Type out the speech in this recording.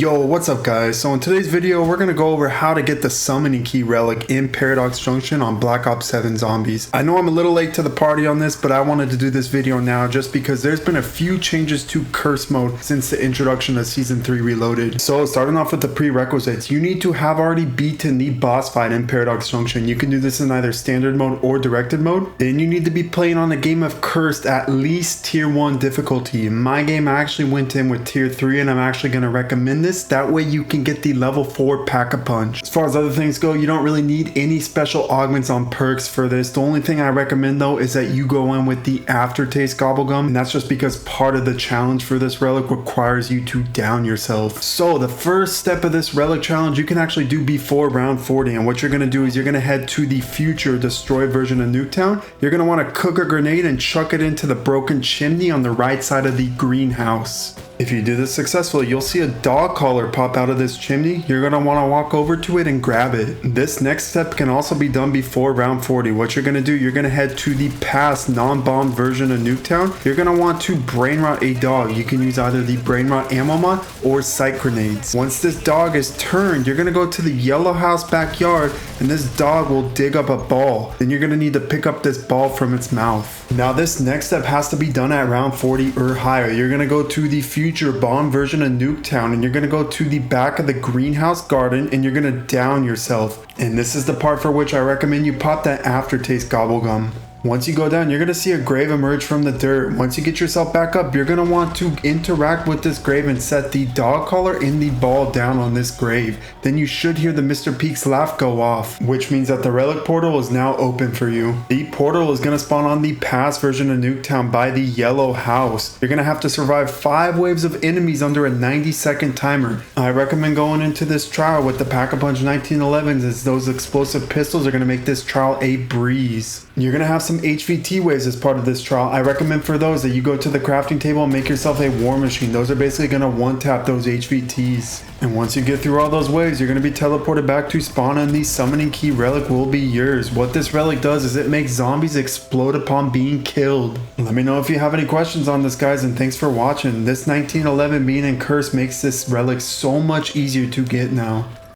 Yo, what's up guys? So in today's video, we're going to go over how to get the Summoning Key Relic in Paradox Junction on Black Ops 7 Zombies. I know I'm a little late to the party on this, but I wanted to do this video now just because there's been a few changes to Cursed mode since the introduction of Season 3 Reloaded. So starting off with the prerequisites, you need to have already beaten the boss fight in Paradox Junction. You can do this in either standard mode or directed mode. Then you need to be playing on a game of Cursed at least tier 1 difficulty. In my game, I actually went in with tier 3 and I'm actually going to recommend this. That way you can get the level 4 Pack-a-Punch. As far as other things go, you don't really need any special augments on perks for this. The only thing I recommend though is that you go in with the aftertaste gobblegum, and that's just because part of the challenge for this relic requires you to down yourself. So the first step of this relic challenge you can actually do before round 40, and what you're going to do is you're going to head to the future destroyed version of Nuketown. You're going to want to cook a grenade and chuck it into the broken chimney on the right side of the greenhouse. If you do this successfully, you'll see a dog collar pop out of this chimney. You're going to want to walk over to it and grab it. This next step can also be done before round 40. What you're going to do, you're going to head to the past non-bombed version of Nuketown. You're going to want to brain rot a dog. You can use either the brain rot ammo mod or sight grenades. Once this dog is turned, you're going to go to the yellow house backyard and this dog will dig up a ball. Then you're going to need to pick up this ball from its mouth. Now this next step has to be done at round 40 or higher. You're going to go to the future bomb version of Nuketown and you're going to go to the back of the greenhouse garden and you're going to down yourself. And this is the part for which I recommend you pop that aftertaste gobblegum. Once you go down, you're going to see a grave emerge from the dirt. Once you get yourself back up, you're going to want to interact with this grave and set the dog collar and the ball down on this grave. Then you should hear the Mr. Peaks laugh go off, which means that the relic portal is now open for you. The portal is going to spawn on the past version of Nuketown by the yellow house. You're going to have to survive 5 waves of enemies under a 90-second timer. I recommend going into this trial with the Pack-a-Punch 1911s, as those explosive pistols are going to make this trial a breeze. You're going to have some HVT waves as part of this trial. I recommend for those that you go to the crafting table and make yourself a war machine. Those are basically going to one-tap those HVTs. And once you get through all those waves, you're going to be teleported back to spawn and the Summoning Key Relic will be yours. What this relic does is it makes zombies explode upon being killed. Let me know if you have any questions on this, guys, and thanks for watching. This 1911 being in Curse makes this relic so much easier to get now.